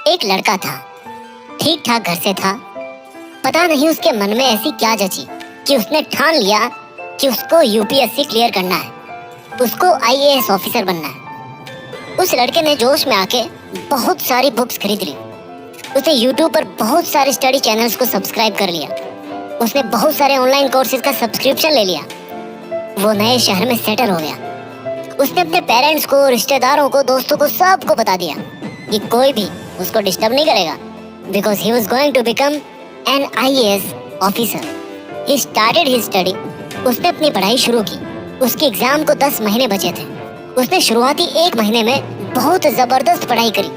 एक लड़का था, ठीक ठाक घर से था। पता नहीं उसके मन में ऐसी क्या जची कि उसने ठान लिया कि उसको यूपीएससी क्लियर करना है, उसको आईएएस ऑफिसर बनना है। उस लड़के ने जोश में आके बहुत सारी बुक्स खरीद ली। उसने यूट्यूब पर बहुत सारे स्टडी चैनल्स को सब्सक्राइब कर लिया। उसने बहुत सारे ऑनलाइन कोर्सेज का सब्सक्रिप्शन ले लिया। वो नए शहर में सेटल हो गया। उसने अपने पेरेंट्स को, रिश्तेदारों को, दोस्तों को, सबको बता दिया कि कोई भी उसको डिस्टर्ब नहीं करेगा, because he was going to become an IAS officer. He started his study. उसने अपनी पढ़ाई शुरू की। उसके एग्जाम को 10 महीने बचे थे। उसने शुरुआती 1 महीने में बहुत जबरदस्त पढ़ाई करी।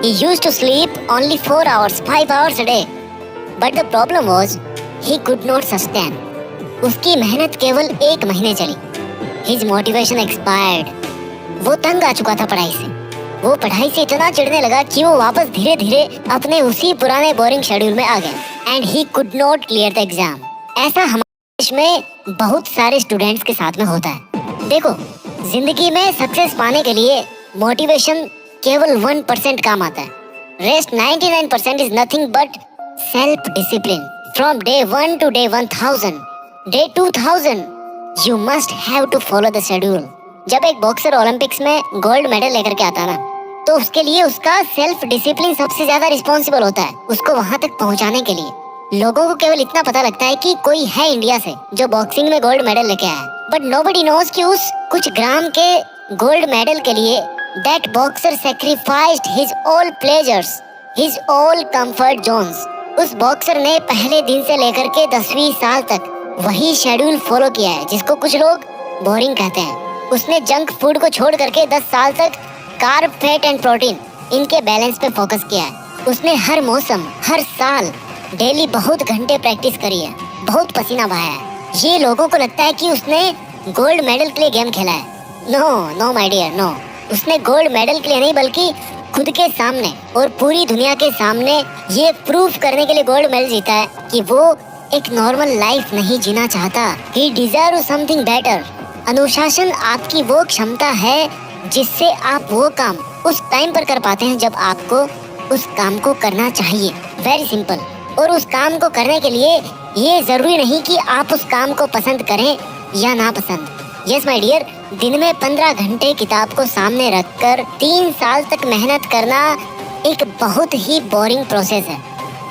He used to sleep only 4 hours, 5 hours a day. But the problem was, he could not sustain. उसकी मेहनत केवल 1 महीने चली। His motivation expired. वो तंग आ चुका था पढ़ाई से। वो पढ़ाई से इतना चिढ़ने लगा कि वो वापस धीरे धीरे अपने उसी पुराने बोरिंग शेड्यूल में आ गया। And he could not clear the exam. ऐसा हमारे देश में बहुत सारे स्टूडेंट्स के साथ में होता है। देखो, जिंदगी में सक्सेस पाने के लिए मोटिवेशन केवल 1% काम आता है। Rest 99% is nothing but self discipline. From day 1 to day 1000, day 2000 you must have to follow the schedule. जब एक बॉक्सर ओलंपिक्स में गोल्ड मेडल लेकर के आता ना, तो उसके लिए उसका सेल्फ डिसिप्लिन सबसे ज्यादा रिस्पॉन्सिबल होता है उसको वहां तक पहुंचाने के लिए। लोगों को केवल इतना पता लगता है कि कोई है इंडिया से जो बॉक्सिंग में गोल्ड मेडल लेके आया है, बट नोबडी नोज कि उस कुछ ग्राम के गोल्ड मेडल के लिए that boxer sacrificed his all pleasures, his all comfort zones. उस बॉक्सर ने पहले दिन से लेकर के 10वीं साल तक वही शेड्यूल फॉलो किया है जिसको कुछ लोग बोरिंग कहते हैं। उसने जंक फूड को छोड़ करके 10 साल तक कार्ब, फैट एंड प्रोटीन इनके बैलेंस पे फोकस किया है। उसने हर मौसम, हर साल डेली बहुत घंटे प्रैक्टिस करी है, बहुत पसीना बहाया है। ये लोगों को लगता है कि उसने गोल्ड मेडल के लिए गेम खेला है। No no my dear, no. उसने गोल्ड मेडल के लिए नहीं, बल्कि खुद के सामने और पूरी दुनिया के सामने ये प्रूफ करने के लिए गोल्ड मेडल जीता है कि वो एक नॉर्मल लाइफ नहीं जीना चाहता। He deserves something better. अनुशासन आपकी वो क्षमता है जिससे आप वो काम उस टाइम पर कर पाते हैं जब आपको उस काम को करना चाहिए। Very simple. और उस काम को करने के लिए ये जरूरी नहीं कि आप उस काम को पसंद करें या ना पसंद। यस माय डियर, दिन में 15 घंटे किताब को सामने रखकर 3 साल तक मेहनत करना एक बहुत ही बोरिंग प्रोसेस है।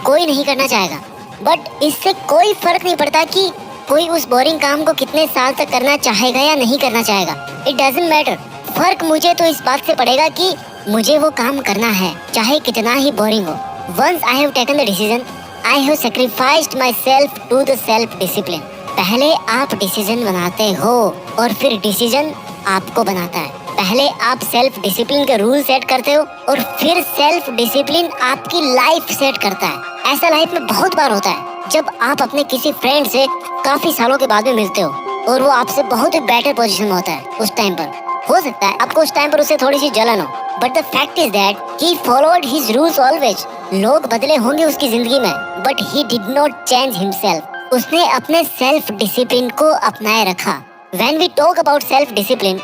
कोई नहीं करना चाहेगा, बट इससे कोई फर्क नहीं पड़ता कि कोई उस बोरिंग काम को कितने साल तक करना चाहेगा या नहीं करना चाहेगा। It doesn't matter. फर्क मुझे तो इस बात से पड़ेगा कि मुझे वो काम करना है, चाहे कितना ही बोरिंग हो। Once I have taken the decision, I have sacrificed my self to the self discipline. पहले आप डिसीजन बनाते हो और फिर डिसीजन आपको बनाता है। पहले आप सेल्फ डिसिप्लिन के रूल सेट करते हो और फिर सेल्फ डिसिप्लिन आपकी लाइफ सेट करता है। ऐसा लाइफ में बहुत बार होता है जब आप अपने किसी फ्रेंड से काफी सालों के बाद में मिलते हो और वो आपसे बहुत ही बेटर पोजीशन में होता है। उस टाइम पर हो सकता है आपको उस टाइम पर उससे थोड़ी सी जलन हो, but the fact is that he followed his rules always. लोग बदले होंगे उसकी जिंदगी में, but he did not change himself. उसने अपने सेल्फ डिसिप्लिन को अपनाए रखा। When we talk about self discipline,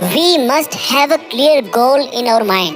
we must have a clear goal in our mind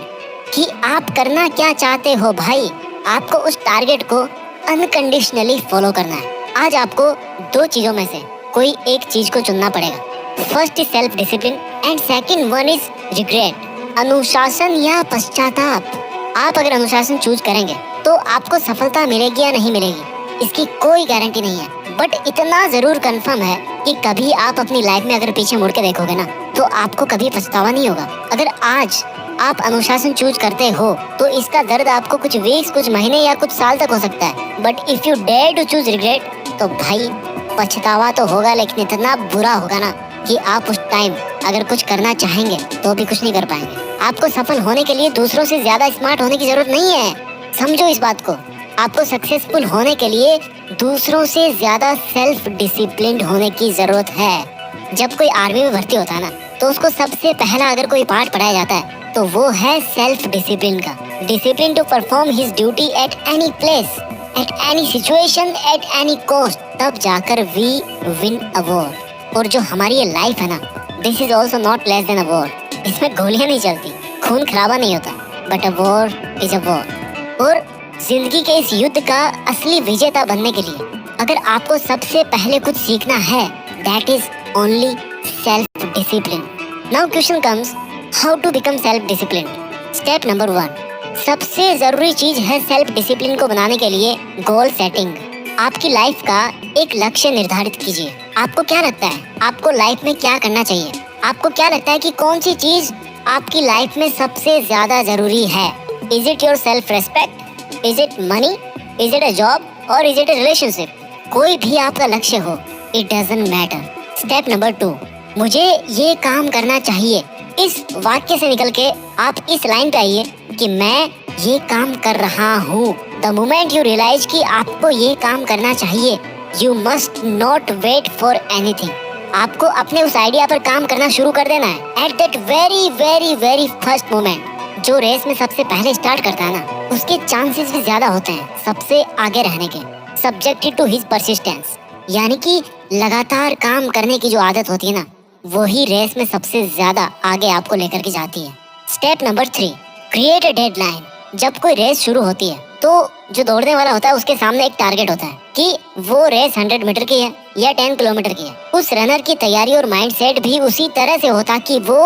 कि आप करना क्या चाहते हो भाई। आपको उस टारगेट को अनकंडीशनली फॉलो करना है। आज आपको 2 चीजों में से कोई एक चीज को चुनना पड़ेगा। First is self discipline and second one is regret, अनुशासन या पश्चाताप। आप अगर अनुशासन चूज करेंगे तो आपको सफलता मिलेगी या नहीं मिलेगी इसकी कोई गारंटी नहीं है, बट इतना जरूर कंफर्म है कि कभी आप अपनी लाइफ में अगर पीछे मुड़ के देखोगे ना, तो आपको कभी पछतावा नहीं होगा। अगर आज आप अनुशासन चूज करते हो तो इसका दर्द आपको कुछ वीक्स, कुछ महीने या कुछ साल तक हो सकता है, but if you dare to choose regret तो भाई पछतावा तो होगा, लेकिन इतना बुरा होगा ना कि आप उस टाइम अगर कुछ करना चाहेंगे तो भी कुछ नहीं कर पाएंगे। आपको सफल होने के लिए दूसरों से ज्यादा स्मार्ट होने की जरूरत नहीं है। समझो इस बात को। आपको सक्सेसफुल होने के लिए दूसरों से ज्यादा सेल्फ डिसिप्लिन्ड होने की जरूरत है। जब कोई आर्मी में भर्ती होता है ना, तो उसको सबसे पहला अगर कोई पार्ट पढ़ाया जाता है तो वो है सेल्फ डिसिप्लिन का। Discipline to perform his duty at any place, at any situation, at any cost. तब जाकर वी विन अ वॉर। और जो हमारी ये लाइफ है ना, this is also not less than a war. इसमें गोलियां नहीं चलती, खून खराबा नहीं होता, but a war is a war. और जिंदगी के इस युद्ध का असली विजेता बनने के लिए अगर आपको सबसे पहले कुछ सीखना है, that is only self discipline. Now question comes, how to become self discipline. Step number 1, सबसे जरूरी चीज है सेल्फ डिसिप्लिन को बनाने के लिए गोल सेटिंग। आपकी लाइफ का एक लक्ष्य निर्धारित कीजिए। आपको क्या लगता है आपको लाइफ में क्या करना चाहिए? आपको क्या लगता है कि कौन सी चीज आपकी लाइफ में सबसे ज्यादा जरूरी है? Is it your self respect? Is it money? Is it a job? और इज इट अ रिलेशनशिप? कोई भी आपका लक्ष्य हो, it doesn't matter. Step number 2, मुझे ये काम करना चाहिए। इस वाक्य से निकल के आप इस लाइन पे आइए कि मैं ये काम कर रहा हूँ। द मोमेंट यू रियलाइज कि आपको ये काम करना चाहिए, you must not wait for anything. आपको अपने उस आइडिया पर काम करना शुरू कर देना है। At that very very very first moment, जो रेस में सबसे पहले स्टार्ट करता है ना, उसके चांसेस भी ज्यादा होते हैं सबसे आगे रहने के, सब्जेक्टेड टू हिज परसिस्टेंस। यानी कि लगातार काम करने की जो आदत होती है ना, वही रेस में सबसे ज्यादा आगे आपको लेकर के जाती है। Step number 3, create a deadline. जब कोई रेस शुरू होती है तो जो दौड़ने वाला होता है उसके सामने एक टारगेट होता है कि वो रेस 100 मीटर की है या 10 किलोमीटर की है। उस रनर की तैयारी और माइंडसेट भी उसी तरह से होता कि वो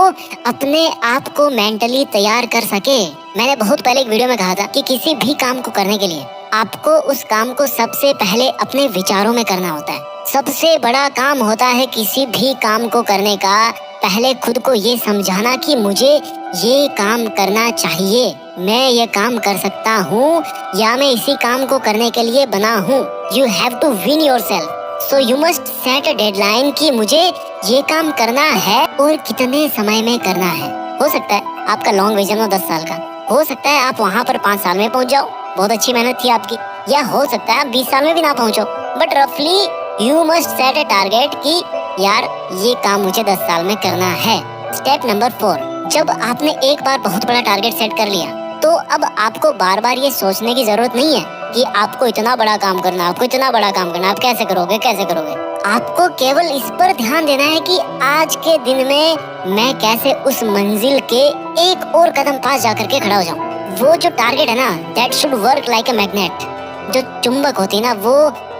अपने आप को मेंटली तैयार कर सके। मैंने बहुत पहले एक वीडियो में कहा था कि किसी भी काम को करने के लिए आपको उस काम को सबसे पहले अपने विचारों में करना होता है। सबसे बड़ा काम होता है किसी भी काम को करने का पहले खुद को ये समझाना कि मुझे ये काम करना चाहिए, मैं ये काम कर सकता हूँ या मैं इसी काम को करने के लिए बना हूँ। You have to win yourself, so you must set a deadline कि मुझे ये काम करना है और कितने समय में करना है। हो सकता है आपका लॉन्ग विजन हो 10 साल का, हो सकता है आप वहाँ पर 5 साल में पहुँच जाओ, बहुत अच्छी मेहनत थी आपकी, या हो सकता है आप 20 साल में भी ना पहुँचो, बट रफली you must set a target कि यार ये काम मुझे 10 साल में करना है। स्टेप नंबर 4, जब आपने एक बार बहुत बड़ा टारगेट सेट कर लिया तो अब आपको बार बार ये सोचने की जरूरत नहीं है कि आपको इतना बड़ा काम करना, आपको इतना बड़ा काम करना, आप कैसे करोगे कैसे करोगे। आपको केवल इस पर ध्यान देना है कि आज के दिन में मैं कैसे उस मंजिल के एक और कदम पास जाकर के खड़ा हो जाऊं। वो जो टारगेट है ना, that should work like a magnet. जो चुंबक होती है ना, वो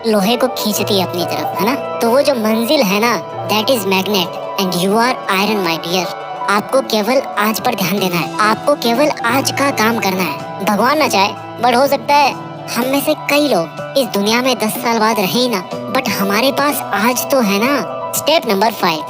लोहे को खींचती है अपनी तरफ, है ना। तो वो जो मंजिल है ना, that is magnet and you are iron my dear. आपको केवल आज पर ध्यान देना है, आपको केवल आज का काम करना है। भगवान ना चाहे, बट हो सकता है हम में से कई लोग इस दुनिया में 10 साल बाद रहे ही ना, बट हमारे पास आज तो है ना। Step number 5,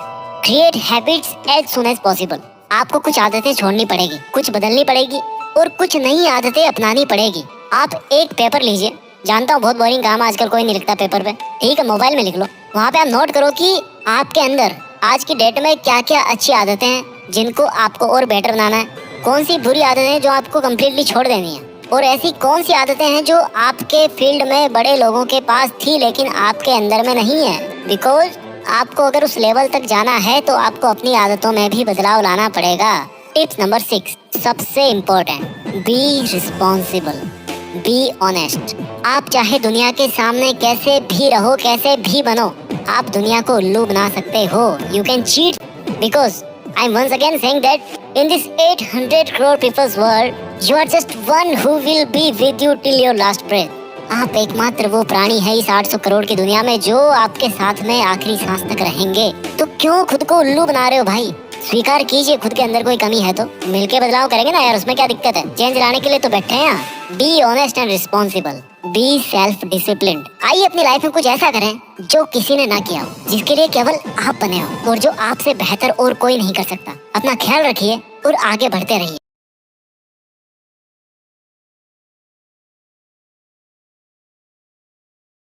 create habits as soon as possible. आपको कुछ आदतें छोड़नी पड़ेगी, कुछ बदलनी पड़ेगी और कुछ नई आदतें अपनानी पड़ेगी। आप एक पेपर लीजिए, जानता हूँ बहुत बोरिंग काम, आजकल कोई नहीं लिखता पेपर पे, ठीक है मोबाइल में लिख लो। वहाँ पे आप नोट करो कि आपके अंदर आज की डेट में क्या क्या अच्छी आदतें हैं जिनको आपको और बेटर बनाना है, कौन सी बुरी आदतें हैं जो आपको कम्प्लीटली छोड़ देनी है, और ऐसी कौन सी आदतें हैं जो आपके फील्ड में बड़े लोगों के पास थी लेकिन आपके अंदर में नहीं है। बिकॉज आपको अगर उस लेवल तक जाना है तो आपको अपनी आदतों में भी बदलाव लाना पड़ेगा। टिप्स नंबर 6, सबसे important, be responsible, be honest. आप चाहे दुनिया के सामने कैसे भी रहो, कैसे भी बनो, आप दुनिया को उल्लू बना सकते हो। You can cheat because I am once again saying that in this 800 crore people's world, you are just one who will be with you till your last breath. आप एकमात्र वो प्राणी है इस 800 करोड़ की दुनिया में जो आपके साथ में आखिरी सांस तक रहेंगे। तो क्यों खुद को उल्लू बना रहे हो भाई? स्वीकार कीजिए खुद के अंदर कोई कमी है तो मिलके बदलाव करेंगे ना यार, उसमें क्या दिक्कत है? चेंज लाने के लिए तो बैठे हैं यहाँ। Be honest and responsible, be self disciplined. आइए अपनी लाइफ में कुछ ऐसा करें जो किसी ने ना किया हो, जिसके लिए केवल आप बने हो और जो आपसे बेहतर और कोई नहीं कर सकता। अपना ख्याल रखिए और आगे बढ़ते रहिए।